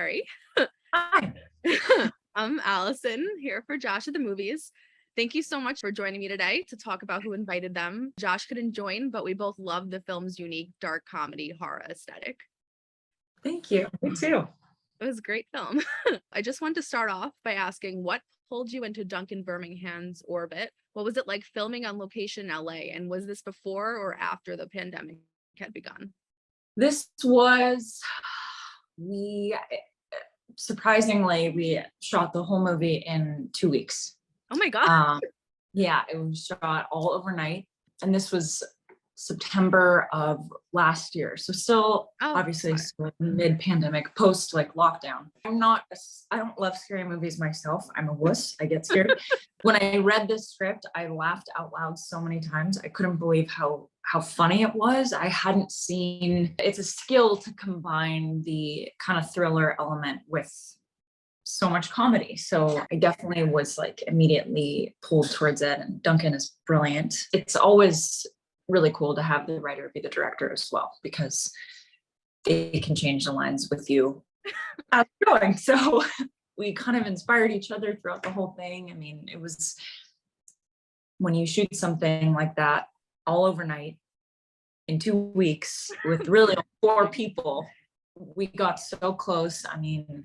Perry. Hi. I'm Allison, here for Josh at the Movies. Thank you so much for joining me today to talk about Who Invited Them. Josh couldn't join, but we both love the film's unique dark comedy horror aesthetic. Thank you. Me too. It was a great film. I just want to start off by asking what pulled you into Duncan Birmingham's orbit? What was it like filming on location in LA? And was this before or after the pandemic had begun? This was, surprisingly, we shot the whole movie in 2 weeks. Oh my God. Yeah, it was shot all overnight. And this was September of last year. So still, obviously, still mid-pandemic, post like lockdown. I don't love scary movies myself. I'm a wuss. I get scared. When I read this script, I laughed out loud so many times. I couldn't believe how funny it was. I hadn't seen, it's a skill to combine the kind of thriller element with so much comedy. So I definitely was like immediately pulled towards it. And Duncan is brilliant. It's always really cool to have the writer be the director as well, because they can change the lines with you as you're going. So we kind of inspired each other throughout the whole thing. I mean, it was, when you shoot something like that all overnight in 2 weeks with really 4 people, we got so close. I mean,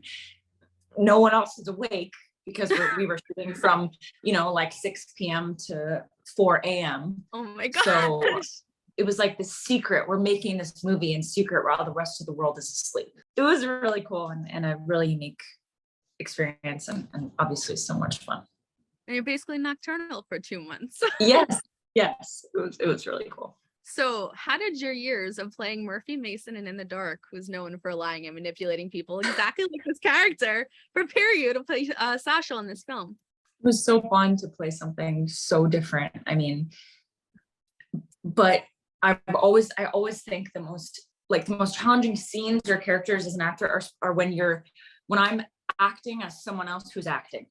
no one else is awake because we were shooting from, like 6 p.m. to 4 a.m. Oh my God. So it was like the secret. We're making this movie in secret while the rest of the world is asleep. It was really cool and a really unique experience and obviously so much fun. And you're basically nocturnal for 2 months. Yes. It was really cool. So how did your years of playing Murphy Mason and In the Dark, who's known for lying and manipulating people exactly like this character, prepare you to play Sasha in this film? It was so fun to play something so different. I mean, but I always think the most challenging scenes or characters as an actor are when I'm acting as someone else who's acting.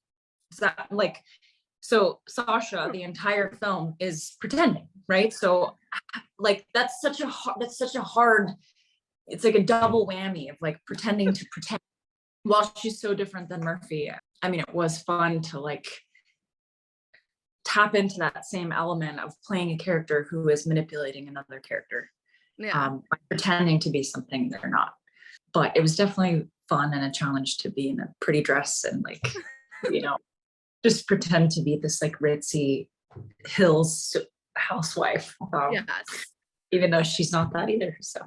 So Sasha, the entire film is pretending, right? So like that's such a hard, it's like a double whammy of like pretending to pretend while she's so different than Murphy. I mean, it was fun to like tap into that same element of playing a character who is manipulating another character, by pretending to be something they're not. But it was definitely fun and a challenge to be in a pretty dress and like, just pretend to be this like ritzy Hills housewife. Yes. Even though she's not that either. So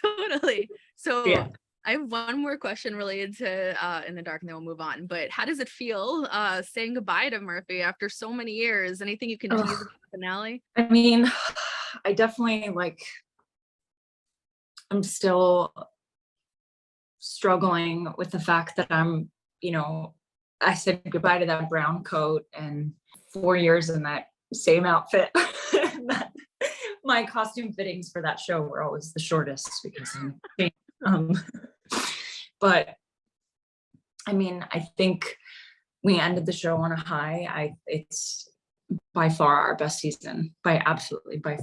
totally. So yeah. I have one more question related to In the Dark and then we'll move on. But how does it feel saying goodbye to Murphy after so many years? Anything you can tease about the finale? I mean, I definitely I'm still struggling with the fact that I'm, I said goodbye to that brown coat and 4 years in that same outfit. My costume fittings for that show were always the shortest because but I mean, I think we ended the show on a high. It's by far our best season, by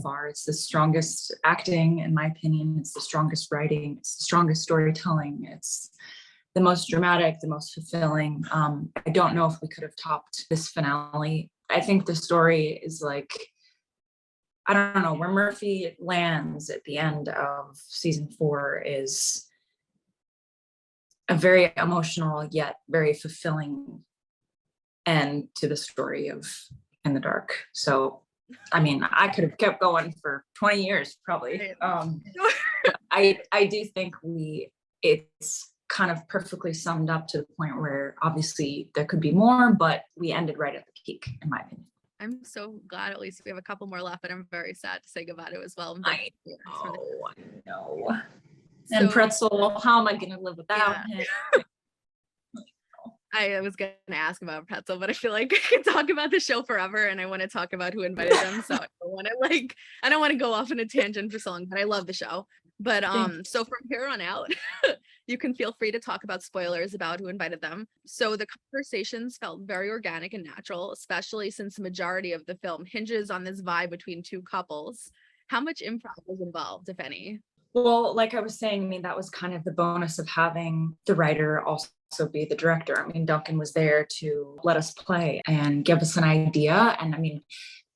far. It's the strongest acting, in my opinion. It's the strongest writing. It's the strongest storytelling. It's the most dramatic, the most fulfilling. I don't know if we could have topped this finale. I think the story is like, I don't know, where Murphy lands at the end of season 4 is a very emotional yet very fulfilling end to the story of In the Dark. So, I mean, I could have kept going for 20 years probably. I do think it's kind of perfectly summed up to the point where obviously there could be more, but we ended right at the peak, in my opinion. I'm so glad at least we have a couple more left, but I'm very sad to say goodbye to as well. I know. And Pretzel, how am I going to live without him? I was going to ask about Pretzel, but I feel like I could talk about the show forever and I want to talk about Who Invited Them. So I don't want to go off on a tangent for so long, but I love the show. But so from here on out, you can feel free to talk about spoilers about Who Invited Them. So the conversations felt very organic and natural, especially since the majority of the film hinges on this vibe between 2 couples. How much improv was involved, if any? Well, like I was saying, I mean, that was kind of the bonus of having the writer also be the director. I mean, Duncan was there to let us play and give us an idea. And I mean,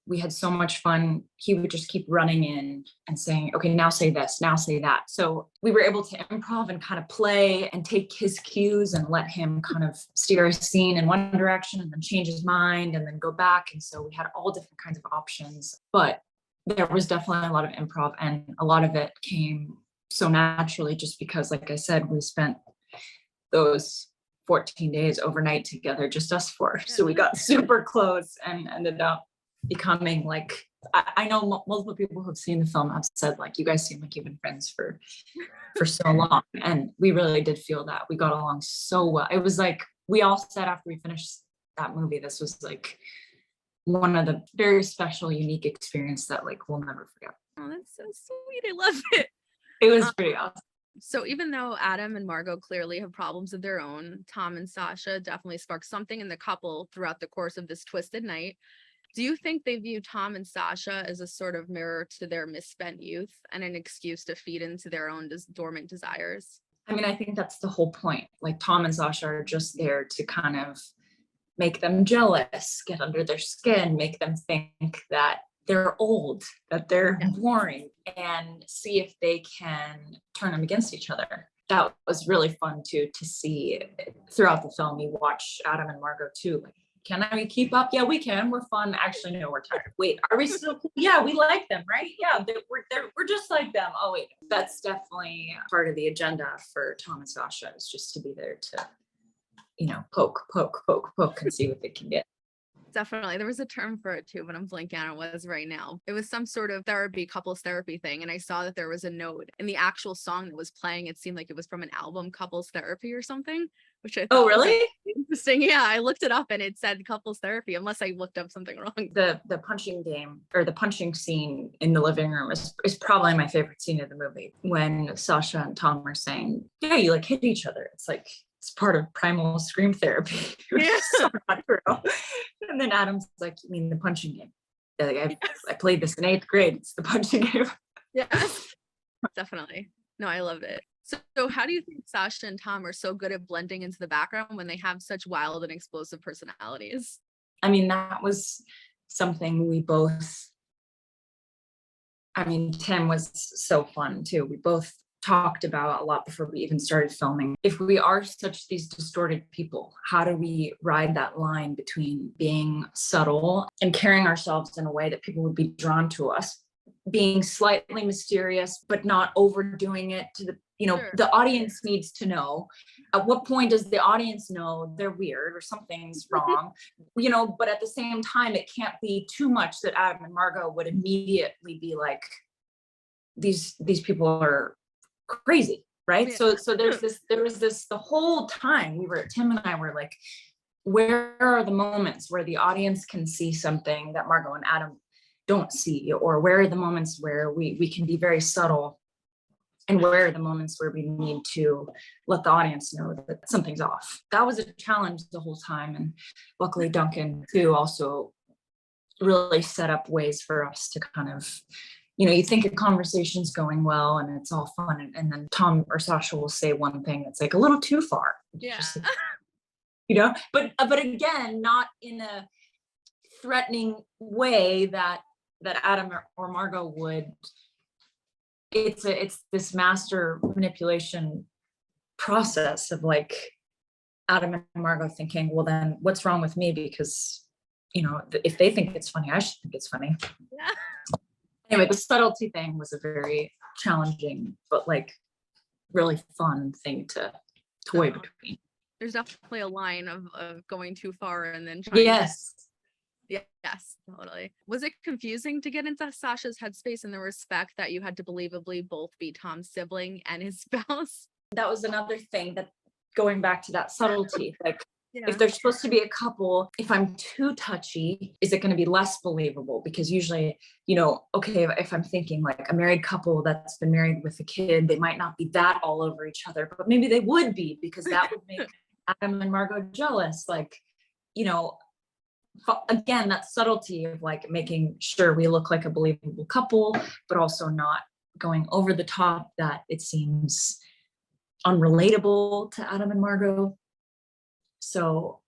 we had so much fun. He would just keep running in and saying, okay, now say this, now say that. So we were able to improv and kind of play and take his cues and let him kind of steer a scene in one direction and then change his mind and then go back. And so we had all different kinds of options, but there was definitely a lot of improv, and a lot of it came so naturally just because, like I said, we spent those 14 days overnight together, just us four. So we got super close and ended up becoming like, I know multiple people who have seen the film have said, like, you guys seem like you've been friends for so long. And we really did feel that we got along so well. It was like, we all said after we finished that movie, this was like one of the very special, unique experience that like we'll never forget. Oh, that's so sweet. I love it. It was pretty awesome. So even though Adam and Margo clearly have problems of their own, Tom and Sasha definitely sparked something in the couple throughout the course of this twisted night. Do you think they view Tom and Sasha as a sort of mirror to their misspent youth and an excuse to feed into their own dormant desires? I mean, I think that's the whole point. Like, Tom and Sasha are just there to kind of make them jealous, get under their skin, make them think that they're old, that they're boring, and see if they can turn them against each other. That was really fun too, to see throughout the film. You watch Adam and Margo too. Like, can we keep up? Yeah, we can. We're fun. Actually, no, we're tired. Wait, are we still cool? Yeah, we like them, right? Yeah, we're just like them. Oh wait, that's definitely part of the agenda for Tom and Sasha, is just to be there to, you know, poke and see what they can get. Definitely. There was a term for it too, but I'm blanking on what it was right now. It was some sort of therapy, couples therapy thing. And I saw that there was a note in the actual song that was playing. It seemed like it was from an album, Couples Therapy or something, which I thought oh, really? was like interesting. Yeah, I looked it up and it said couples therapy, unless I looked up something wrong. The punching game, or the punching scene in the living room, is probably my favorite scene of the movie, when Sasha and Tom are saying, yeah, you like hit each other. It's like, it's part of primal scream therapy. Yeah. So not true. And then Adam's like, you mean the punching game? Like, I played this in 8th grade. It's the punching game. Yeah, definitely. No, I loved it. So how do you think Sasha and Tom are so good at blending into the background when they have such wild and explosive personalities? I mean, that was something we both, I mean, Tim was so fun too. We both talked about a lot before we even started filming. If we are such these distorted people, how do we ride that line between being subtle and carrying ourselves in a way that people would be drawn to us, being slightly mysterious, but not overdoing it to the, you know, the audience needs to know. At what point does the audience know they're weird or something's wrong? You know, but at the same time, it can't be too much that Adam and Margo would immediately be like, these people are crazy, right? So there was this the whole time Tim and I were like, where are the moments where the audience can see something that Margo and Adam don't see, or where are the moments where we can be very subtle, and where are the moments where we need to let the audience know that something's off. That was a challenge the whole time, and luckily Duncan too also really set up ways for us to kind of, you know, you think a conversation's going well and it's all fun, and then Tom or Sasha will say one thing that's like a little too far. Yeah. Just, you know, but again, not in a threatening way that Adam or Margo would. It's this master manipulation process of like Adam and Margo thinking, well, then what's wrong with me? Because, you know, if they think it's funny, I should think it's funny. Yeah. Anyway, the subtlety thing was a very challenging, but like really fun thing to toy between. There's definitely a line of going too far and then trying yes. Yes, totally. Was it confusing to get into Sasha's headspace in the respect that you had to believably both be Tom's sibling and his spouse? That was another thing, that going back to that subtlety, like, if they're supposed to be a couple, if I'm too touchy, is it going to be less believable? Because usually, you know, okay, if I'm thinking like a married couple that's been married with a kid, they might not be that all over each other, but maybe they would be, because that would make Adam and Margo jealous. Like, you know, again, that subtlety of like making sure we look like a believable couple, but also not going over the top, that it seems unrelatable to Adam and Margo. So,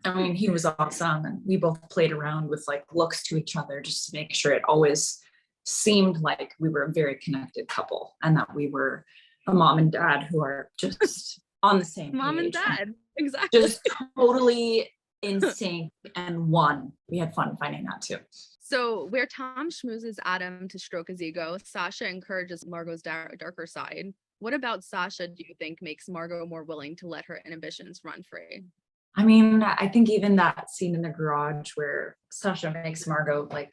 I mean, he was awesome, and we both played around with like looks to each other just to make sure it always seemed like we were a very connected couple, and that we were a mom and dad who are just on the same Mom and page, dad, exactly. just totally in sync and one. We had fun finding that too. So where Tom schmoozes Adam to stroke his ego, Sasha encourages Margo's darker side. What about Sasha do you think makes Margo more willing to let her inhibitions run free? I mean, I think even that scene in the garage where Sasha makes Margo like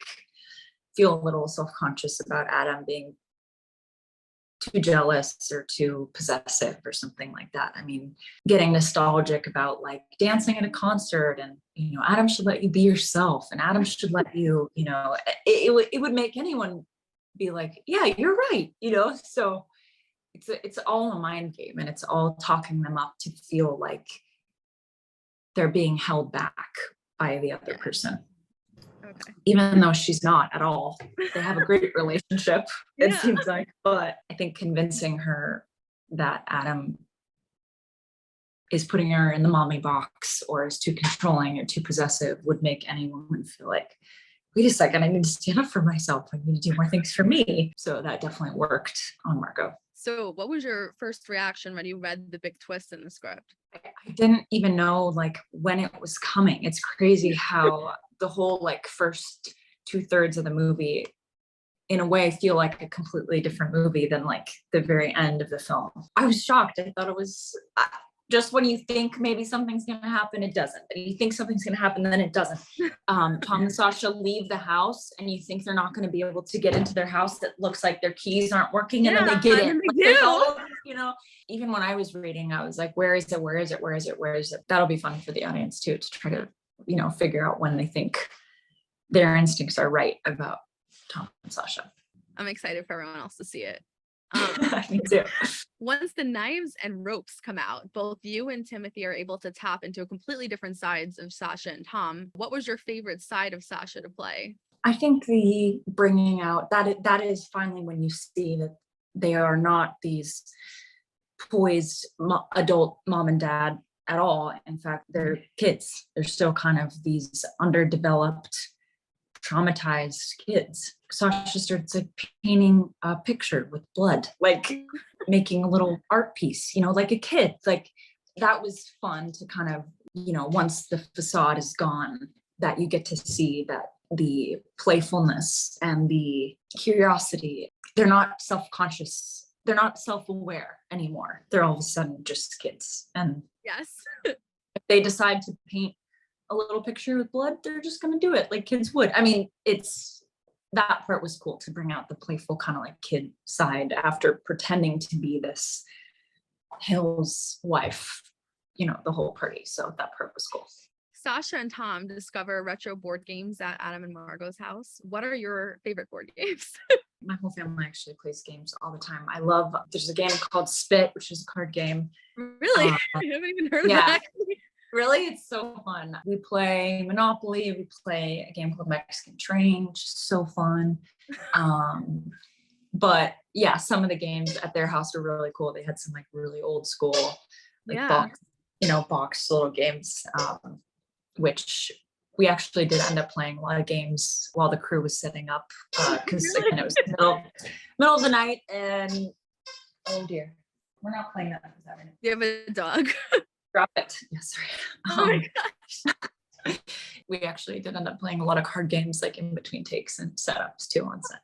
feel a little self-conscious about Adam being too jealous or too possessive or something like that. I mean, getting nostalgic about like dancing at a concert, and you know, Adam should let you be yourself, and Adam should let you, you know, it would make anyone be like, yeah, you're right, you know. So it's all a mind game, and it's all talking them up to feel like they're being held back by the other person. Okay. Even though she's not at all. They have a great relationship, it seems like. But I think convincing her that Adam is putting her in the mommy box or is too controlling or too possessive would make any woman feel like, wait a second, I need to stand up for myself. I need to do more things for me. So that definitely worked on Margo. So what was your first reaction when you read the big twist in the script? I didn't even know like when it was coming. It's crazy how the whole like first 2/3 of the movie in a way feel like a completely different movie than like the very end of the film. I was shocked. I thought it was just when you think maybe something's going to happen, it doesn't. And you think something's going to happen, then it doesn't. Tom and Sasha leave the house and you think they're not going to be able to get into their house. That looks like their keys aren't working, and then they get in. You know, even when I was reading, I was like, where is it? Where is it? Where is it? Where is it? That'll be fun for the audience too, to try to, you know, figure out when they think their instincts are right about Tom and Sasha. I'm excited for everyone else to see it. Me too. Once the knives and ropes come out, both you and Timothy are able to tap into completely different sides of Sasha and Tom. What was your favorite side of Sasha to play? I think the bringing out that is finally when you see that they are not these poised adult mom and dad at all. In fact, they're kids. They're still kind of these underdeveloped, traumatized kids. Sasha starts like painting a picture with blood, like making a little art piece, you know, like a kid. Like that was fun to kind of, you know, once the facade is gone, that you get to see that the playfulness and the curiosity, they're not self-conscious. They're not self-aware anymore. They're all of a sudden just kids. And yes, if they decide to paint a little picture with blood, they're just going to do it like kids would. I mean, that part was cool to bring out the playful kind of like kid side after pretending to be this Hill's wife, you know, the whole party. So that part was cool. Sasha and Tom discover retro board games at Adam and Margo's house. What are your favorite board games? My whole family actually plays games all the time. There's a game called Spit, which is a card game. Really? I haven't even heard of that. Really, it's so fun. We play Monopoly. We play a game called Mexican Train, which is so fun. But yeah, some of the games at their house are really cool. They had some like really old school, like box little games, which we actually did end up playing a lot of games while the crew was setting up, because again, it was middle of the night, and oh dear, we're not playing that. Is that right? You have a dog. Drop it. Yes. Oh my gosh. We actually did end up playing a lot of card games, like in between takes and setups too on set.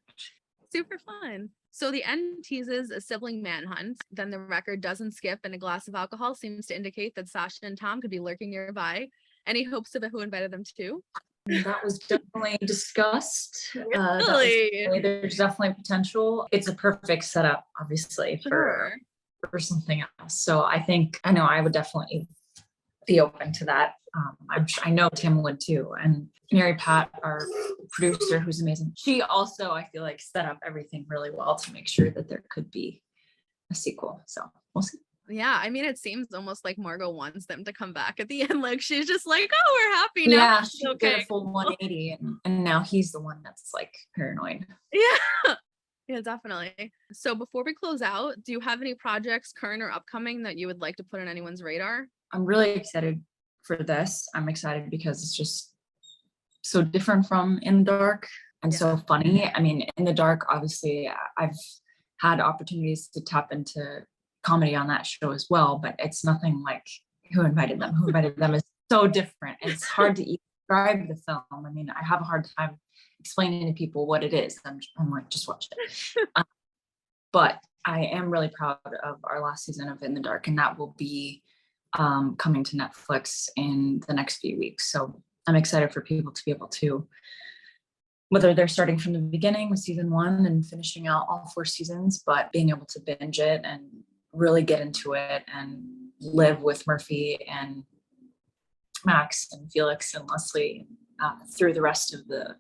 Super fun. So the end teases a sibling manhunt. Then the record doesn't skip, and a glass of alcohol seems to indicate that Sasha and Tom could be lurking nearby. Any hopes of who invited them to? That was definitely discussed. Really? There's definitely potential. It's a perfect setup, obviously, Sure. for something else. So I know I would definitely be open to that. I know Tim would too. And Mary Pat, our producer, who's amazing, she also, I feel like, set up everything really well to make sure that there could be a sequel. So we'll see. Yeah, I mean, it seems almost like Margo wants them to come back at the end. Like she's just like, "Oh, we're happy now." Yeah, she did a full 180, and now he's the one that's like paranoid. Yeah. Yeah, definitely. So before we close out, do you have any projects current or upcoming that you would like to put on anyone's radar? I'm really excited for this. I'm excited because it's just so different from In the Dark and Yeah. so funny. I mean, In the Dark, obviously, I've had opportunities to tap into comedy on that show as well, but it's nothing like Who Invited Them. Who Invited Them is so different. It's hard to even describe the film. I mean, I have a hard time explaining to people what it is. I'm like, just watch it. But I am really proud of our last season of In the Dark, and that will be coming to Netflix in the next few weeks. So I'm excited for people to be able to, whether they're starting from the beginning with season 1 and finishing out all 4 seasons, but being able to binge it and really get into it and live with Murphy and Max and Felix and Leslie through the rest of the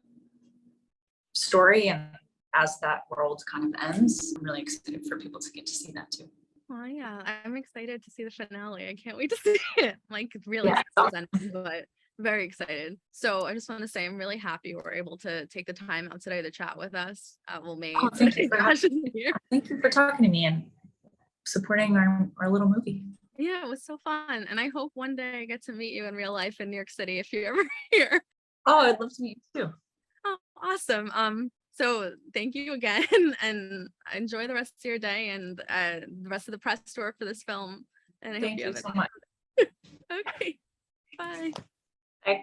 story. And as that world kind of ends, I'm really excited for people to get to see that too. Oh yeah, I'm excited to see the finale. I can't wait to see it. Like really Yeah, excited, but very excited. So I just want to say I'm really happy we're able to take the time out today to chat with us. Well, me. Oh, thank you for Josh isn't here. Thank you for talking to me and supporting our little movie. Yeah, it was so fun. And I hope one day I get to meet you in real life in New York City if you're ever here. Oh, I'd love to meet you too. Oh, awesome. So thank you again and enjoy the rest of your day and the rest of the press tour for this film. And I Thank hope you so much. Okay. Bye. Bye.